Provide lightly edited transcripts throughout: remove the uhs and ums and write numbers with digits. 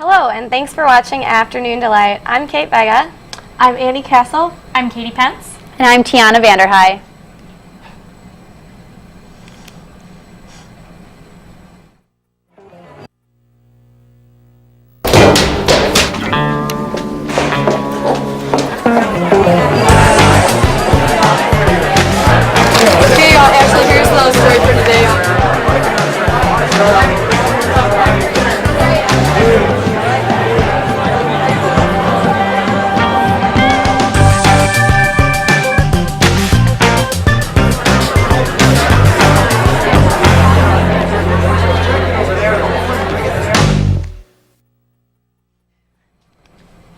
Hello, and thanks for watching Afternoon Delight. I'm Kate Vega. I'm Annie Kassel. I'm Katy Pence. And I'm Tianna Vanderhei. Okay, Ashley, here's the story for today.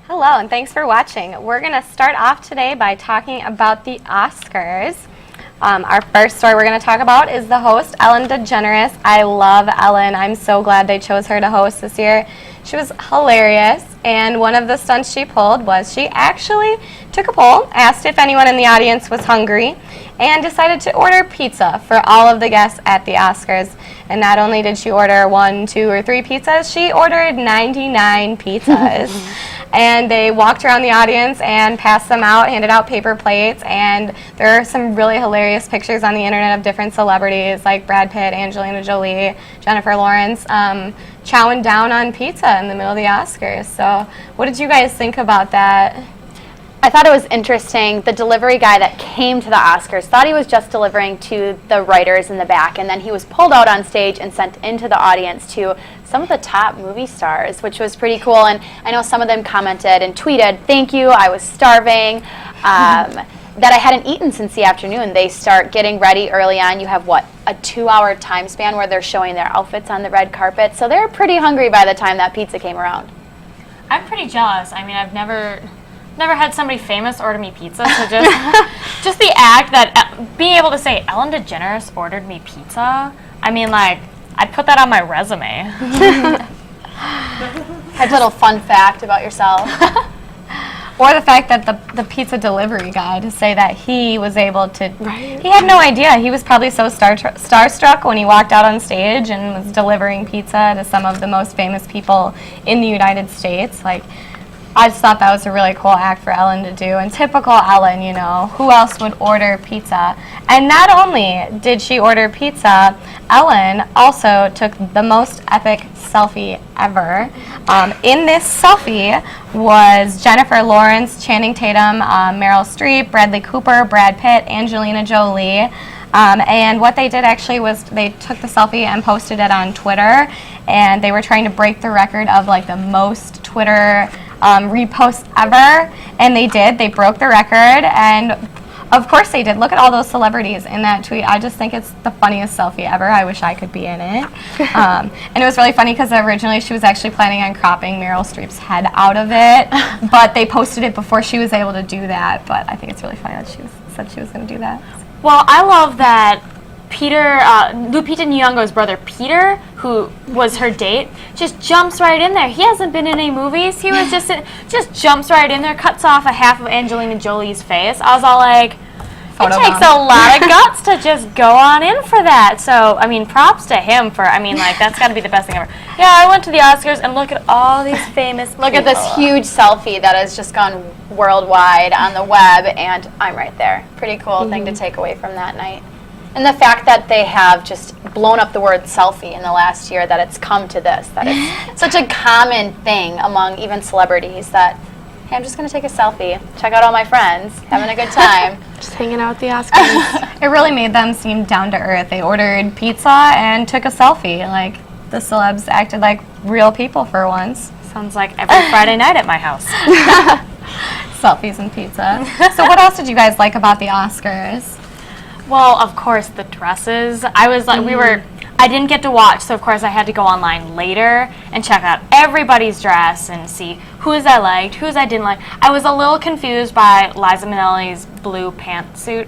Hello, and thanks for watching. We're going to start off today by talking about the Oscars. Our first story we're going to talk about is the host, Ellen DeGeneres. I love Ellen. I'm so glad they chose her to host this year. She was hilarious, and one of the stunts she pulled was she actually took a poll, asked if anyone in the audience was hungry, and decided to order pizza for all of the guests at the Oscars. And not only did she order 1, 2, or 3 pizzas, she ordered 99 pizzas. And they walked around the audience and passed them out, handed out paper plates, and there are some really hilarious pictures on the internet of different celebrities like Brad Pitt, Angelina Jolie, Jennifer Lawrence, chowing down on pizza in the middle of the Oscars. So what did you guys think about that? I thought it was interesting. The delivery guy that came to the Oscars thought he was just delivering to the writers in the back, and then he was pulled out on stage and sent into the audience to some of the top movie stars, which was pretty cool. And I know some of them commented and tweeted, "Thank you, I was starving," that I hadn't eaten since the afternoon. They start getting ready early on. You have, what, a 2-hour time span where they're showing their outfits on the red carpet. So they're pretty hungry by the time that pizza came around. I'm pretty jealous. I mean, I've never had somebody famous order me pizza, so just the act that being able to say Ellen DeGeneres ordered me pizza. I mean, like, I'd put that on my resume. A little fun fact about yourself. Or the fact that the pizza delivery guy, to say that he was able to, Right. He had no idea. He was probably so starstruck when he walked out on stage and was delivering pizza to some of the most famous people in the United States. Like, I just thought that was a really cool act for Ellen to do. And typical Ellen, you know, who else would order pizza? And not only did she order pizza, Ellen also took the most epic selfie ever. In this selfie was Jennifer Lawrence, Channing Tatum, Meryl Streep, Bradley Cooper, Brad Pitt, Angelina Jolie. And what they did actually was they took the selfie and posted it on Twitter. And they were trying to break the record of like the most Twitter reposts ever, and they did. They broke the record, and of course they did. Look at all those celebrities in that tweet. I just think it's the funniest selfie ever. I wish I could be in it. And it was really funny because originally she was actually planning on cropping Meryl Streep's head out of it, but they posted it before she was able to do that. But I think it's really funny that said she was going to do that. Well, I love that Lupita Nyong'o's brother Peter, who was her date, just jumps right in there. He hasn't been in any movies. He was just jumps right in there, cuts off a half of Angelina Jolie's face. I was all like, it takes a lot of guts to just go on in for that. So, I mean, props to him for, I mean, like, that's got to be the best thing ever. Yeah, I went to the Oscars and look at all these famous people. Look at this huge selfie that has just gone worldwide on the web, and I'm right there. Pretty cool thing to take away from that night. And the fact that they have just blown up the word selfie in the last year, that it's come to this, that it's such a common thing among even celebrities that, hey, I'm just going to take a selfie, check out all my friends, having a good time. Just hanging out at the Oscars. It really made them seem down to earth. They ordered pizza and took a selfie. Like, the celebs acted like real people for once. Sounds like every Friday night at my house. Selfies and pizza. So what else did you guys like about the Oscars? Well, of course, the dresses. I was like, I didn't get to watch, so of course I had to go online later and check out everybody's dress and see whose I liked, whose I didn't like. I was a little confused by Liza Minnelli's blue pantsuit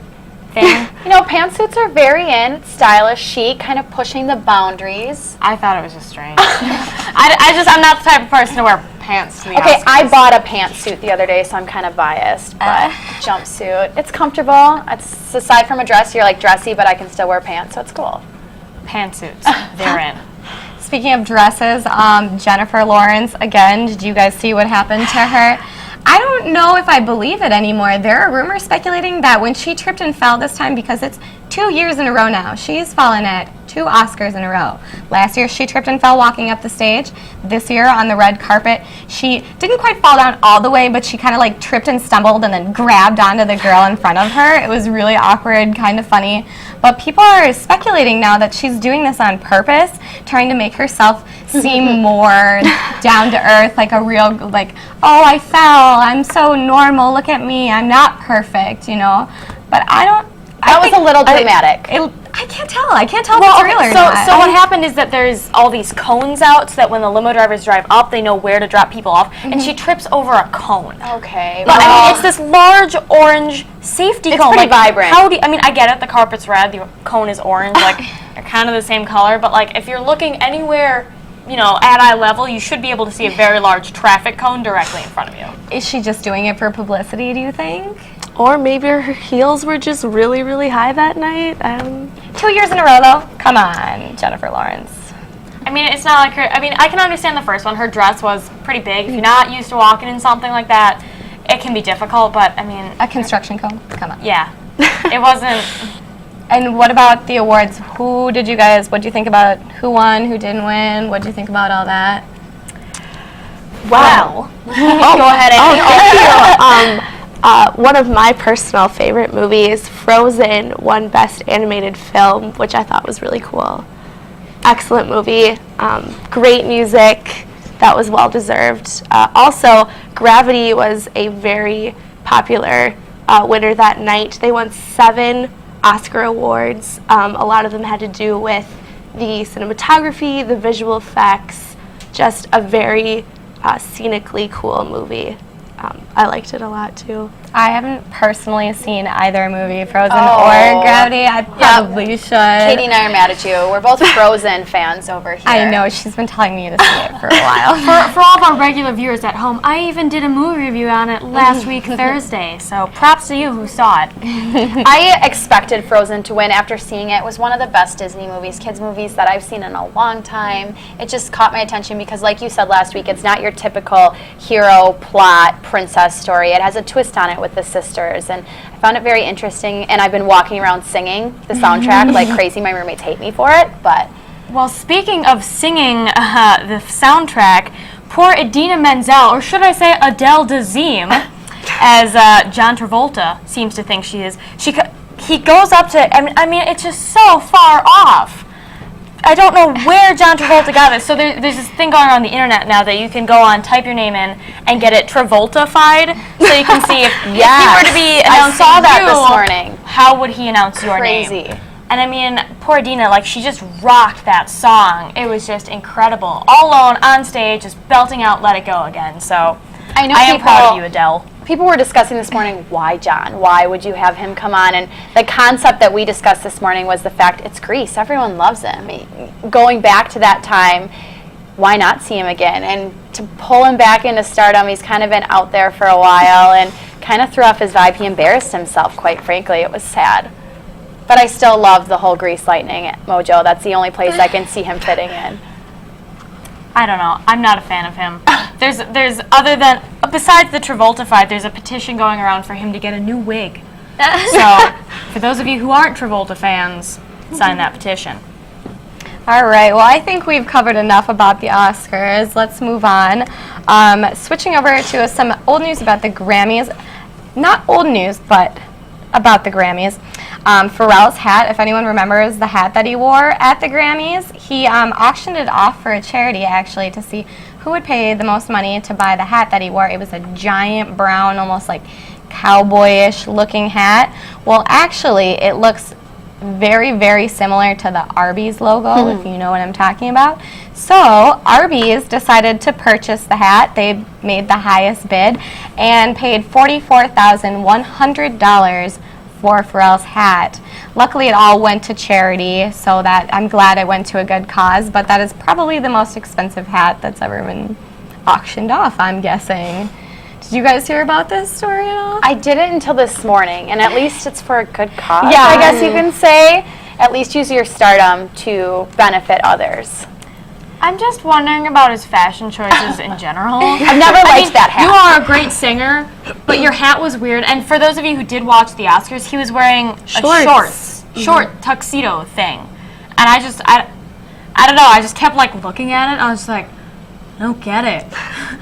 thing. You know, pantsuits are very in. It's stylish, chic, kind of pushing the boundaries. I thought it was just strange. I'm not the type of person to wear pants to the Okay, Oscars. I bought a pantsuit the other day, so I'm kind of biased, but jumpsuit. It's comfortable. It's aside from a dress, you're like dressy, but I can still wear pants, so it's cool. Pantsuits, they're in. speaking of dresses, Jennifer Lawrence, again, did you guys see what happened to her? I don't know if I believe it anymore. There are rumors speculating that when she tripped and fell this time, because it's 2 years in a row now, she's fallen at 2 Oscars in a row. Last year, she tripped and fell walking up the stage. This year, on the red carpet, she didn't quite fall down all the way, but she kind of like tripped and stumbled and then grabbed onto the girl in front of her. It was really awkward, kind of funny. But people are speculating now that she's doing this on purpose, trying to make herself seem more down to earth, like a real, like, oh, I fell, I'm so normal, look at me, I'm not perfect, you know. But That was a little dramatic. I can't tell if it's real or not. So what happened is that there's all these cones out so that when the limo drivers drive up, they know where to drop people off, and she trips over a cone. Okay. But I mean, it's this large orange safety cone. It's pretty vibrant. I mean, I get it, the carpet's red, the cone is orange, like, they're kind of the same color, but like, if you're looking anywhere, you know, at eye level, you should be able to see a very large traffic cone directly in front of you. Is she just doing it for publicity, do you think? Or maybe her heels were just really, really high that night. 2 years in a row, though? Come on, Jennifer Lawrence. I mean, it's not like her, I mean, I can understand the first one. Her dress was pretty big. If you're not used to walking in something like that, it can be difficult, but I mean. A construction cone? Come on. Yeah. It wasn't. And what about the awards? What do you think about who won, who didn't win? What do you think about all that? Wow. Go ahead, Annie. One of my personal favorite movies, Frozen, won Best Animated Film, which I thought was really cool. Excellent movie, great music, that was well deserved. Also, Gravity was a very popular winner that night. They won 7 Oscar awards. A lot of them had to do with the cinematography, the visual effects, just a very scenically cool movie. I liked it a lot too. I haven't personally seen either movie, Frozen or Gravity. I probably should. Katie and I are mad at you. We're both Frozen fans over here. I know, she's been telling me to see it for a while. For all of our regular viewers at home, I even did a movie review on it last week, Thursday, so props to you who saw it. I expected Frozen to win after seeing it. It was one of the best Disney movies, kids movies that I've seen in a long time. It just caught my attention because, like you said last week, it's not your typical hero plot princess story. It has a twist on it with the sisters, and I found it very interesting, and I've been walking around singing the soundtrack like crazy. My roommates hate me for it, but... Well, speaking of singing the soundtrack, poor Idina Menzel, or should I say Adele Dazeem, as John Travolta seems to think she is, he goes up to, I mean, it's just so far off. I don't know where John Travolta got it. So there's this thing going on the internet now that you can go on, type your name in, and get it Travolta-fied, so you can see if he were to be announcing I saw that you, this morning. how would he announce your name? Crazy. And I mean, poor Dina, like, she just rocked that song. It was just incredible. All alone, on stage, just belting out Let It Go again. So I know I am proud of you, Adele. People were discussing this morning, why John? Why would you have him come on? And the concept that we discussed this morning was the fact it's Grease. Everyone loves him. Going back to that time, why not see him again? And to pull him back into stardom, he's kind of been out there for a while and kind of threw off his vibe. He embarrassed himself, quite frankly. It was sad. But I still love the whole Grease Lightning mojo. That's the only place I can see him fitting in. I don't know. I'm not a fan of him. There's other than, besides the Travolta fight, there's a petition going around for him to get a new wig. So, for those of you who aren't Travolta fans, sign that petition. All right, well, I think we've covered enough about the Oscars. Let's move on. Switching over to some old news about the Grammys. Not old news, but about the Grammys. Pharrell's hat, if anyone remembers the hat that he wore at the Grammys, he auctioned it off for a charity, actually, to see who would pay the most money to buy the hat that he wore. It was a giant brown, almost like cowboyish looking hat. Well, actually, it looks very, very similar to the Arby's logo, if you know what I'm talking about. So Arby's decided to purchase the hat. They made the highest bid and paid $44,100 for Pharrell's hat. Luckily, it all went to charity, so that I'm glad it went to a good cause, but that is probably the most expensive hat that's ever been auctioned off, I'm guessing. Did you guys hear about this story at all? I didn't until this morning, and at least it's for a good cause, Yeah. I guess you can say. At least use your stardom to benefit others. I'm just wondering about his fashion choices in general. I've never liked that hat. You are a great singer, but your hat was weird. And for those of you who did watch the Oscars, he was wearing a short tuxedo thing. And I don't know, I just kept like looking at it. I was just like, I don't get it.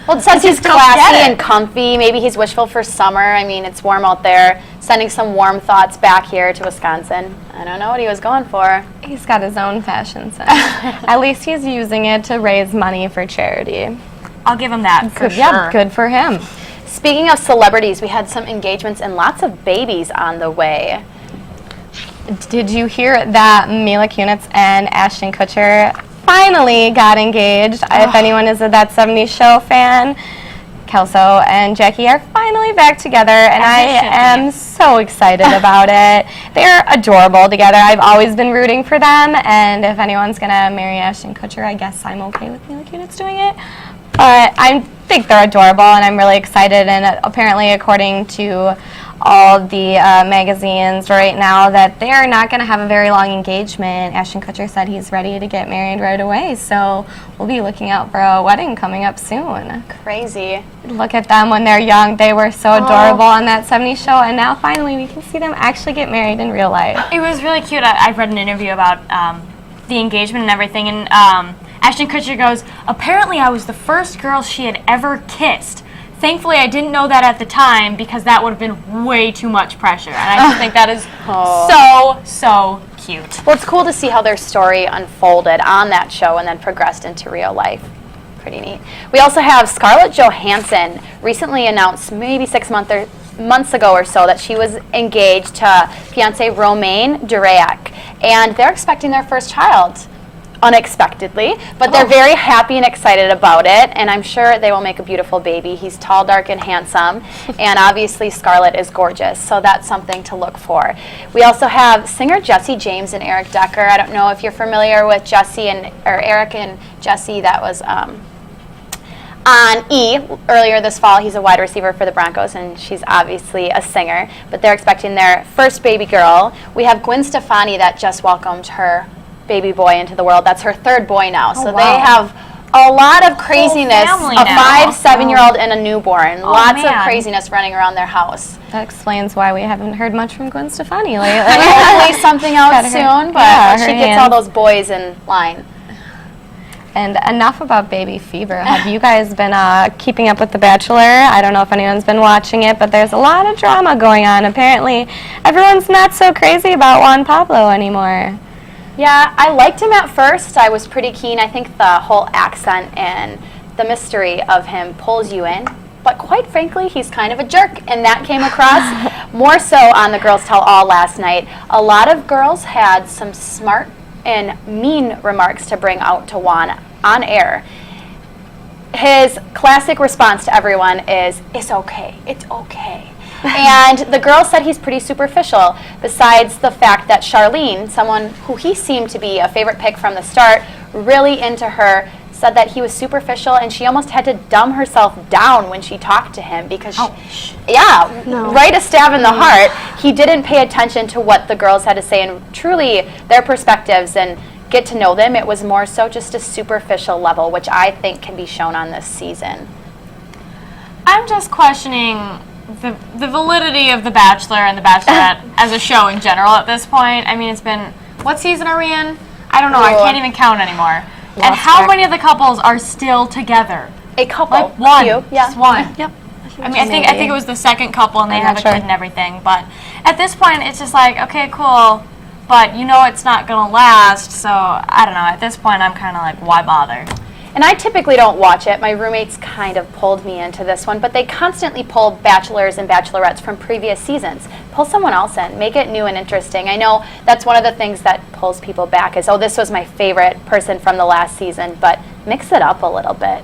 Well, it says he's don't get classy it. and comfy. Maybe he's wishful for summer. I mean, it's warm out there. Sending some warm thoughts back here to Wisconsin. I don't know what he was going for. He's got his own fashion sense. At least he's using it to raise money for charity. I'll give him that for sure. Yeah, good for him. Speaking of celebrities, we had some engagements and lots of babies on the way. Did you hear that Mila Kunis and Ashton Kutcher finally got engaged? If anyone is a That 70s Show fan, Kelso and Jackie are finally back together, and I am so excited about it. They're adorable together. I've always been rooting for them, and if anyone's going to marry Ashton Kutcher, I guess I'm okay with Mila Kunis doing it. But I think they're adorable, and I'm really excited, and apparently according to all the magazines right now that they're not going to have a very long engagement. Ashton Kutcher said he's ready to get married right away, so we'll be looking out for a wedding coming up soon. Crazy. Look at them when they're young. They were so adorable on That 70s Show, and now finally we can see them actually get married in real life. It was really cute. I've read an interview about the engagement and everything, and Ashton Kutcher goes, apparently I was the first girl she had ever kissed. Thankfully, I didn't know that at the time because that would have been way too much pressure. And I just think that is so cute. Well, it's cool to see how their story unfolded on that show and then progressed into real life. Pretty neat. We also have Scarlett Johansson recently announced maybe 6 months ago or so that she was engaged to fiance Romain Durayak, and they're expecting their first child. Unexpectedly, but they're very happy and excited about it, and I'm sure they will make a beautiful baby. He's tall, dark, and handsome, and obviously Scarlett is gorgeous, so that's something to look for. We also have singer Jesse James and Eric Decker. I don't know if you're familiar with Eric and Jesse. That was on E! Earlier this fall. He's a wide receiver for the Broncos, and she's obviously a singer, but they're expecting their first baby girl. We have Gwen Stefani that just welcomed her baby boy into the world. That's her third boy now. So they have a lot of craziness, a 5-7-year-old and a newborn. Lots of craziness running around their house. That explains why we haven't heard much from Gwen Stefani lately. Hopefully something out soon, but she gets all those boys in line. And enough about baby fever. Have you guys been keeping up with The Bachelor? I don't know if anyone's been watching it, but there's a lot of drama going on. Apparently, everyone's not so crazy about Juan Pablo anymore. Yeah, I liked him at first. I was pretty keen. I think the whole accent and the mystery of him pulls you in. But quite frankly, he's kind of a jerk, and that came across more so on the Girls Tell All last night. A lot of girls had some smart and mean remarks to bring out to Juan on air. His classic response to everyone is, "It's okay, it's okay." And the girl said he's pretty superficial, besides the fact that Charlene, someone who he seemed to be a favorite pick from the start, really into her, said that he was superficial, and she almost had to dumb herself down when she talked to him because, right a stab in the heart. He didn't pay attention to what the girls had to say and truly their perspectives and get to know them. It was more so just a superficial level, which I think can be shown on this season. I'm just questioning the validity of The Bachelor and The Bachelorette as a show in general at this point. I mean, it's been, what season are we in? I don't know. I can't even count anymore. And how many of the couples are still together? A couple. Like one. Yeah. Just one. Yep. I mean, I think it was the second couple, and they have a kid and everything. But at this point, it's just like, okay, cool, but you know it's not gonna last. So I don't know. At this point, I'm kind of like, why bother? And I typically don't watch it. My roommates kind of pulled me into this one, but they constantly pull bachelors and bachelorettes from previous seasons. Pull someone else in. Make it new and interesting. I know that's one of the things that pulls people back is, oh, this was my favorite person from the last season, but mix it up a little bit.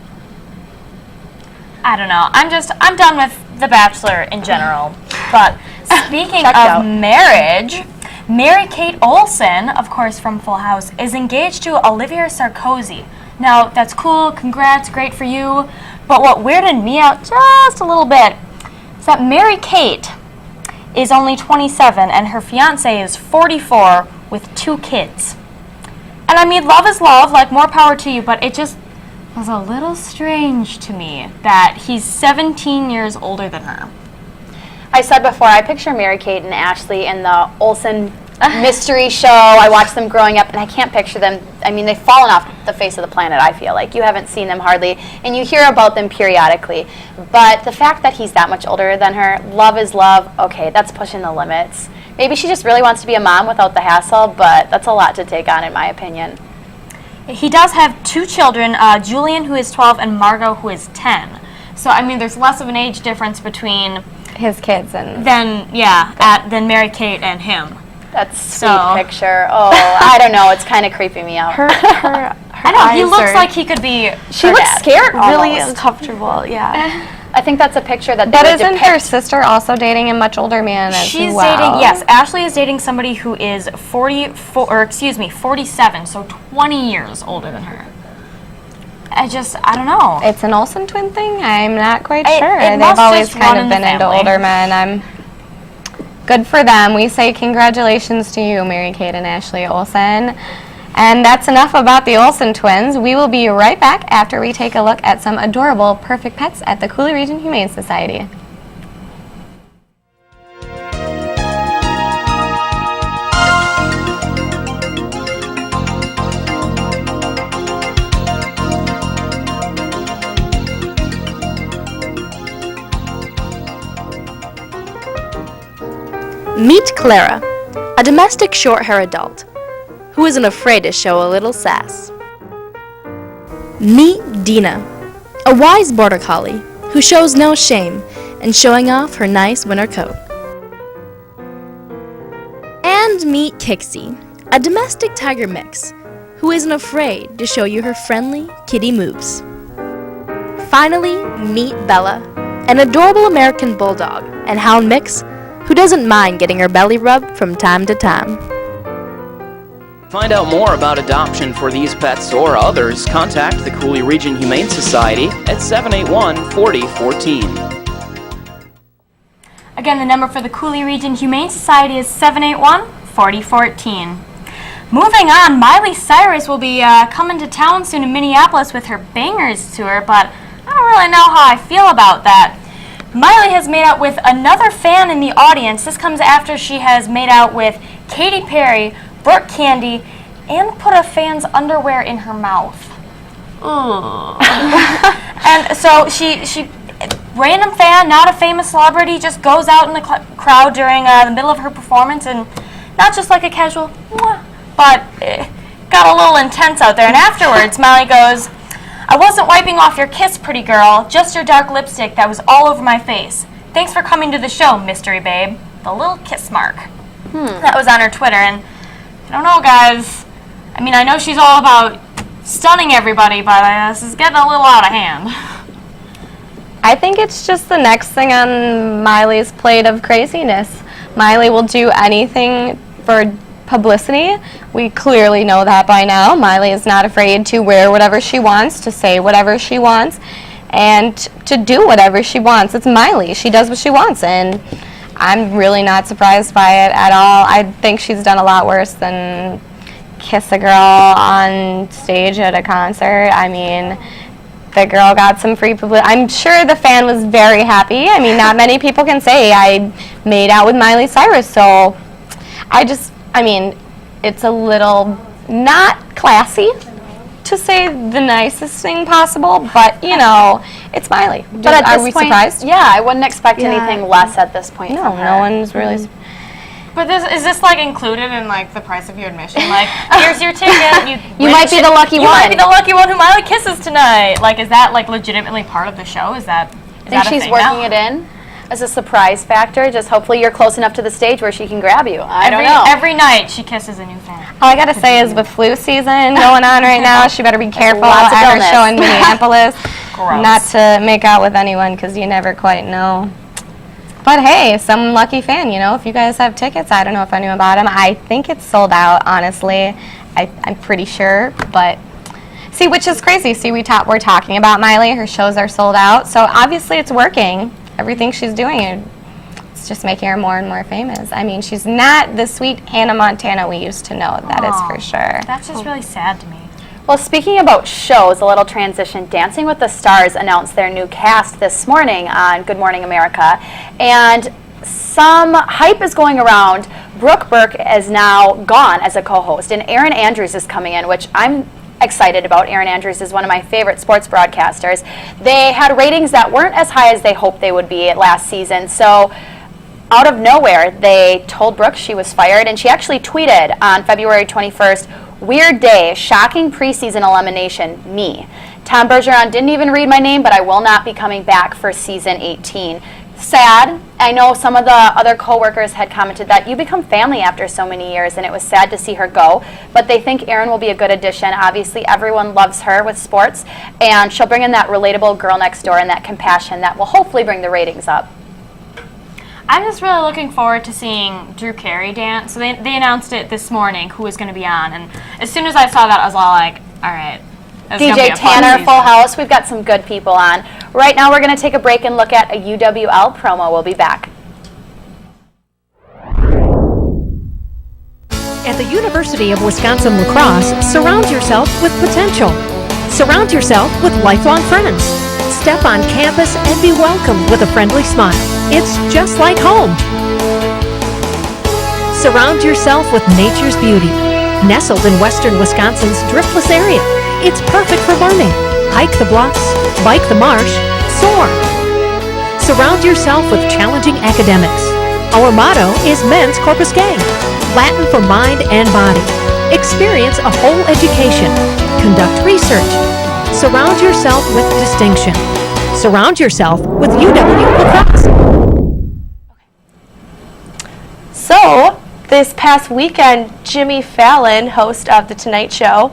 I don't know. I'm done with The Bachelor in general. But speaking of marriage, Mary-Kate Olsen, of course from Full House, is engaged to Olivier Sarkozy. Now, that's cool, congrats, great for you, but what weirded me out just a little bit is that Mary-Kate is only 27 and her fiancé is 44 with 2 kids. And I mean, love is love, like, more power to you, but it just was a little strange to me that he's 17 years older than her. I said before, I picture Mary-Kate and Ashley in the Olsen mystery show. I watched them growing up, and I can't picture them. I mean, they've fallen off the face of the planet, I feel like. You haven't seen them hardly, and you hear about them periodically. But the fact that he's that much older than her, love is love, okay, that's pushing the limits. Maybe she just really wants to be a mom without the hassle, but that's a lot to take on, in my opinion. He does have 2 children, Julian, who is 12, and Margot, who is 10. So, I mean, there's less of an age difference between His kids and than Mary-Kate and him. That's a sweet picture. Oh, I don't know. It's kind of creeping me out. I know, he looks like he could be She her looks dad. scared Really almost. uncomfortable, yeah. I think that's a picture that But they would isn't depict. her sister also dating a much older man as She's well? dating, yes, Ashley is dating somebody who is 47, so 20 years older than her. I don't know. It's an Olsen twin thing? I'm not quite It sure. must They've always just kind run of in the been into family. older men. Good for them. We say congratulations to you, Mary-Kate and Ashley Olsen. And that's enough about the Olsen twins. We will be right back after we take a look at some adorable perfect pets at the Cooley Region Humane Society. Meet Clara, a domestic short-hair adult who isn't afraid to show a little sass. Meet Dina, a wise border collie who shows no shame in showing off her nice winter coat. And meet Kixie, a domestic tiger mix who isn't afraid to show you her friendly kitty moves. Finally, meet Bella, an adorable American bulldog and hound mix who doesn't mind getting her belly rubbed from time to time. Find out more about adoption for these pets or others, contact the Cooley Region Humane Society at 781-4014. Again, the number for the Cooley Region Humane Society is 781-4014. Moving on, Miley Cyrus will be coming to town soon in Minneapolis with her Bangers tour, but I don't really know how I feel about that. Miley has made out with another fan in the audience. This comes after she has made out with Katy Perry, Brooke Candy, and put a fan's underwear in her mouth. And so she random fan, not a famous celebrity, just goes out in the crowd during the middle of her performance, and not just like a casual, mwah, but got a little intense out there. And afterwards, Miley goes, "I wasn't wiping off your kiss, pretty girl, just your dark lipstick that was all over my face. Thanks for coming to the show, mystery babe." The little kiss mark. That was on her Twitter, and I don't know, guys. I mean, I know she's all about stunning everybody, but this is getting a little out of hand. I think it's just the next thing on Miley's plate of craziness. Miley will do anything for publicity. We clearly know that by now. Miley is not afraid to wear whatever she wants, to say whatever she wants, and to do whatever she wants. It's Miley. She does what she wants, and I'm really not surprised by it at all. I think she's done a lot worse than kiss a girl on stage at a concert. I mean, the girl got some free publicity. I'm sure the fan was very happy. I mean, not many people can say I made out with Miley Cyrus, so I mean, it's a little not classy to say the nicest thing possible, but you know, it's Miley. But at Are this we point, surprised? Yeah, I wouldn't expect anything less at this point. No, from her. no one's really. But is this like included in like the price of your admission? Like, here's your ticket. You might be the lucky You one. might be the lucky one who Miley kisses tonight. Like, is that like legitimately part of the show? Is that? I think she's working it in as a surprise factor. Just hopefully you're close enough to the stage where she can grab you. I don't know. Every night she kisses a new fan. All I gotta say is with flu season going on right now, she better be careful lots of at her illness. show in Minneapolis, Gross. not to make out with anyone because you never quite know. But hey, some lucky fan, you know, if you guys have tickets, I don't know if I knew about them. I think it's sold out, honestly. I'm pretty sure, but see, which is crazy. See, we're talking about Miley. Her shows are sold out, so obviously it's working. Everything she's doing, it's it's just making her more and more famous. I mean, she's not the sweet Hannah Montana we used to know, that is for sure. That's just really sad to me. Well, speaking about shows, a little transition. Dancing with the Stars announced their new cast this morning on Good Morning America, and some hype is going around. Brooke Burke is now gone as a co-host, and Erin Andrews is coming in, which I'm excited about. Erin Andrews is one of my favorite sports broadcasters. They had ratings that weren't as high as they hoped they would be last season, so out of nowhere, they told Brooke she was fired, and she actually tweeted on February 21st, "Weird day, shocking preseason elimination, me. Tom Bergeron didn't even read my name, but I will not be coming back for season 18. Sad. I know some of the other coworkers had commented that you become family after so many years, and it was sad to see her go, but they think Erin will be a good addition. Obviously, everyone loves her with sports, and she'll bring in that relatable girl next door and that compassion that will hopefully bring the ratings up." I'm just really looking forward to seeing Drew Carey dance. So they announced it this morning, who was going to be on. And as soon as I saw that, I was all like, all right. DJ Tanner, Full House. We've got some good people on. Right now, we're going to take a break and look at a UWL promo. We'll be back. At the University of Wisconsin-La Crosse, surround yourself with potential. Surround yourself with lifelong friends. Step on campus and be welcomed with a friendly smile. It's just like home. Surround yourself with nature's beauty. Nestled in western Wisconsin's driftless area, it's perfect for learning. Hike the bluffs, bike the marsh, soar. Surround yourself with challenging academics. Our motto is Men's Corpus Gang, Latin for mind and body. Experience a whole education. Conduct research. Surround yourself with distinction. Surround yourself with UW-La Crosse. So, this past weekend, Jimmy Fallon, host of The Tonight Show,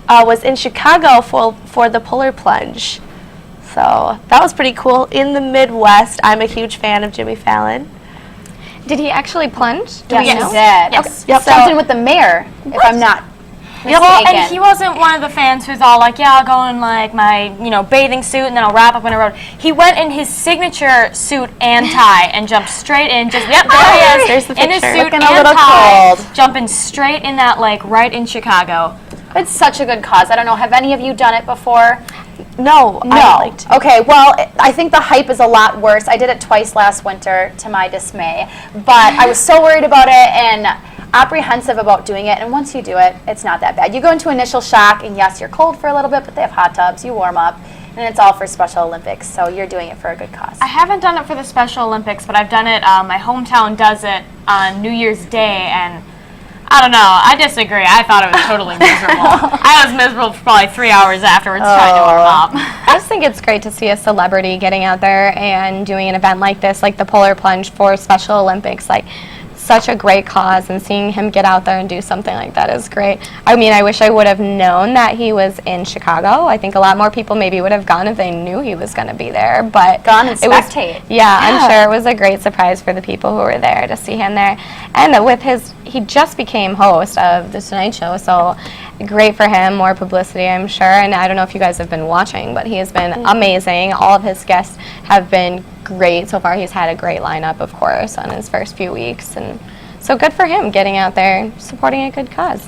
was in Chicago for the Polar Plunge. So, that was pretty cool. In the Midwest, I'm a huge fan of Jimmy Fallon. Did he actually plunge? Do Yes, we he know? did. Yes. Yep. Something with the mayor, if I'm not mistaken. Well, and he wasn't one of the fans who's all like, yeah, I'll go in like my, bathing suit and then I'll wrap up in a robe. He went in his signature suit and tie and jumped straight in. Just there he is. There's the in his picture. suit Looking a and little tie, cold. jumping straight in that lake right in Chicago. It's such a good cause. I don't know, have any of you done it before? No, I would No. like to. Okay, well, I think the hype is a lot worse. I did it twice last winter, to my dismay. But I was so worried about it and apprehensive about doing it. And once you do it, it's not that bad. You go into initial shock, and yes, you're cold for a little bit, but they have hot tubs. You warm up. And it's all for Special Olympics, so you're doing it for a good cause. I haven't done it for the Special Olympics, but I've done it, my hometown does it on New Year's Day, and I don't know, I disagree. I thought it was totally miserable. I was miserable for probably 3 hours afterwards trying to warm up. I just think it's great to see a celebrity getting out there and doing an event like this, like the Polar Plunge for Special Olympics. Like, such a great cause, and seeing him get out there and do something like that is great. I mean, I wish I would have known that he was in Chicago. I think a lot more people maybe would have gone if they knew he was going to be there. But Gone and it was, spectate. yeah, I'm sure it was a great surprise for the people who were there to see him there. And with he just became host of The Tonight Show, so great for him, more publicity, I'm sure. And I don't know if you guys have been watching, but he has been amazing. All of his guests have been great so far. He's had a great lineup, of course, on his first few weeks, and so good for him getting out there and supporting a good cause.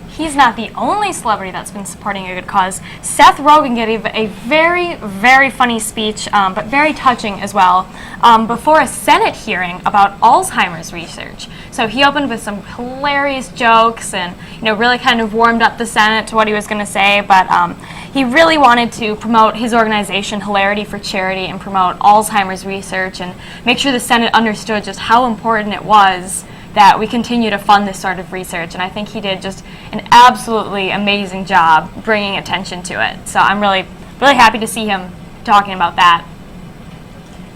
He's not the only celebrity that's been supporting a good cause. Seth Rogen gave a very, very funny speech, but very touching as well, before a Senate hearing about Alzheimer's research. So he opened with some hilarious jokes and really kind of warmed up the Senate to what he was going to say, but he really wanted to promote his organization, Hilarity for Charity, and promote Alzheimer's research and make sure the Senate understood just how important it was that we continue to fund this sort of research. And I think he did just an absolutely amazing job bringing attention to it. So I'm really, really happy to see him talking about that.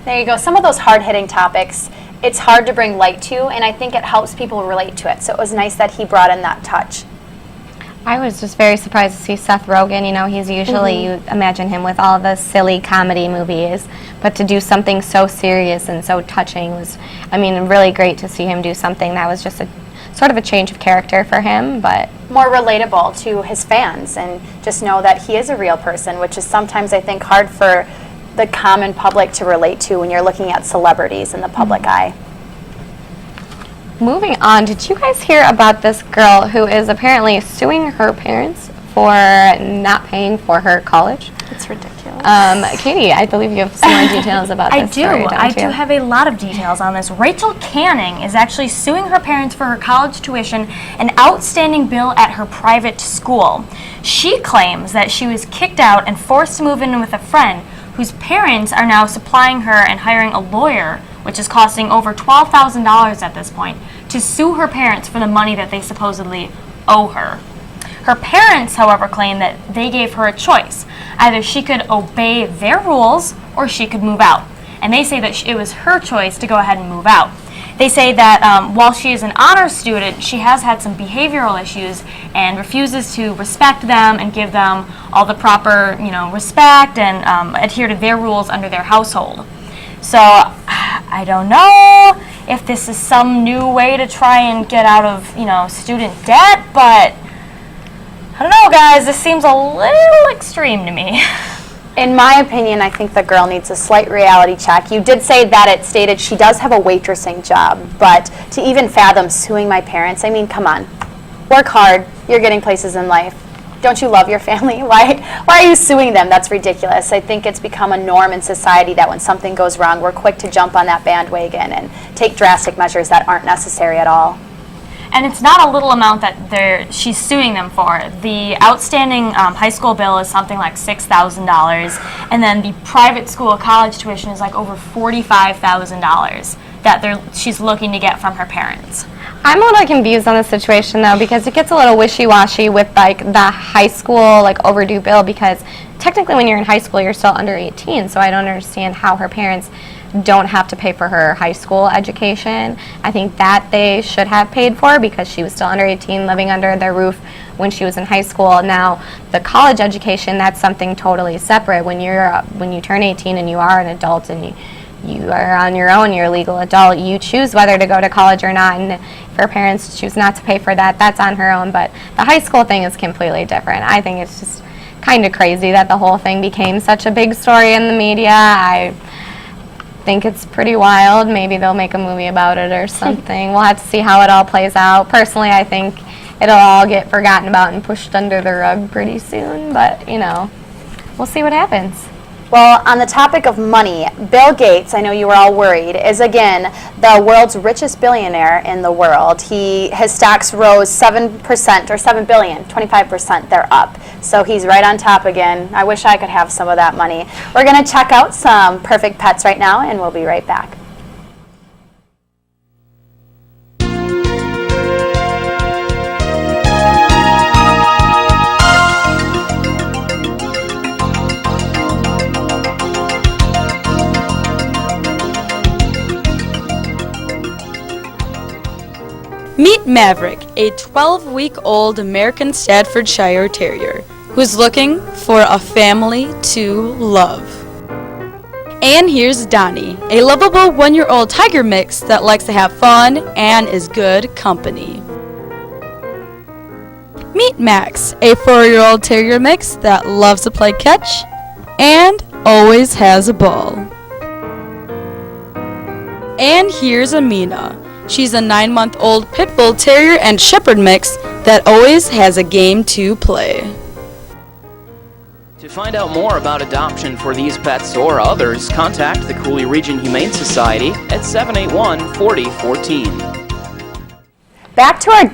There you go. Some of those hard-hitting topics, it's hard to bring light to, and I think it helps people relate to it. So it was nice that he brought in that touch. I was just very surprised to see Seth Rogen. He's usually, you imagine him with all the silly comedy movies, but to do something so serious and so touching was, really great to see him do something that was just a sort of a change of character for him, but more relatable to his fans, and just know that he is a real person, which is sometimes, I think, hard for the common public to relate to when you're looking at celebrities in the public eye. moving on, did you guys hear about this girl who is apparently suing her parents for not paying for her college? It's ridiculous. Katie, I believe you have some more details about this story, don't I you? do have a lot of details on this. Rachel Canning is actually suing her parents for her college tuition, an outstanding bill at her private school. She claims that she was kicked out and forced to move in with a friend whose parents are now supplying her and hiring a lawyer, which is costing over $12,000 at this point, to sue her parents for the money that they supposedly owe her. Her parents, however, claim that they gave her a choice. Either she could obey their rules or she could move out. And they say that it was her choice to go ahead and move out. They say that while she is an honors student, she has had some behavioral issues and refuses to respect them and give them all the proper, respect and adhere to their rules under their household. So I don't know if this is some new way to try and get out of, student debt, but I don't know, guys. This seems a little extreme to me. In my opinion, I think the girl needs a slight reality check. You did say that it stated she does have a waitressing job, but to even fathom suing my parents, I mean, come on. Work hard. You're getting places in life. Don't you love your family? Why are you suing them? That's ridiculous. I think it's become a norm in society that when something goes wrong, we're quick to jump on that bandwagon and take drastic measures that aren't necessary at all. And it's not a little amount that she's suing them for. The outstanding high school bill is something like $6,000, and then the private school college tuition is like over $45,000 that she's looking to get from her parents. I'm a little confused on the situation though, because it gets a little wishy-washy with like the high school overdue bill, because technically when you're in high school you're still under 18, so I don't understand how her parents don't have to pay for her high school education. I think that they should have paid for because she was still under 18, living under their roof when she was in high school. Now, the college education, that's something totally separate. When you turn 18 and you are an adult and you are on your own, you're a legal adult, you choose whether to go to college or not, and if her parents choose not to pay for that, that's on her own. But the high school thing is completely different. I think it's just kind of crazy that the whole thing became such a big story in the media. I think it's pretty wild. Maybe they'll make a movie about it or something. We'll have to see how it all plays out. Personally, I think it'll all get forgotten about and pushed under the rug pretty soon, but we'll see what happens. Well, on the topic of money, Bill Gates, I know you were all worried, is again the world's richest billionaire in the world. His stocks rose 7% or 7 billion, 25%, they're up. So he's right on top again. I wish I could have some of that money. We're going to check out some perfect pets right now, and we'll be right back. Meet Maverick, a 12-week-old American Staffordshire Terrier who's looking for a family to love. And here's Donnie, a lovable 1-year-old tiger mix that likes to have fun and is good company. Meet Max, a 4-year-old terrier mix that loves to play catch and always has a ball. And here's Amina. She's a 9-month-old pit bull terrier and shepherd mix that always has a game to play. To find out more about adoption for these pets or others, contact the Cooley Region Humane Society at 781-4014. Back to our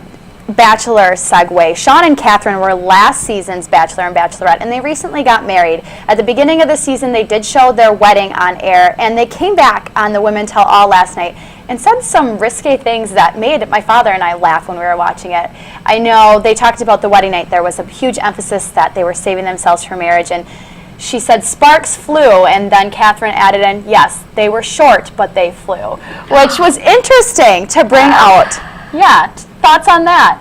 Bachelor segue. Sean and Catherine were last season's Bachelor and Bachelorette, and they recently got married. At the beginning of the season, they did show their wedding on air, and they came back on the Women Tell All last night and said some risque things that made my father and I laugh when we were watching it. I know they talked about the wedding night. There was a huge emphasis that they were saving themselves for marriage, and she said sparks flew, and then Catherine added in, yes, they were short, but they flew, which was interesting to bring out. Yeah, thoughts on that?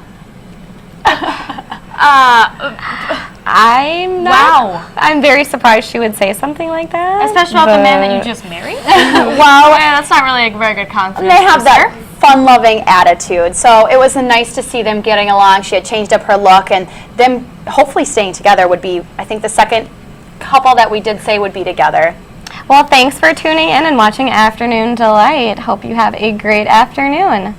I'm very surprised she would say something like that. Especially about the man that you just married. Well, yeah, that's not really a very good confidence. They have that fun-loving attitude, so it was nice to see them getting along. She had changed up her look, and them hopefully staying together would be, I think, the second couple that we did say would be together. Well, thanks for tuning in and watching Afternoon Delight. Hope you have a great afternoon.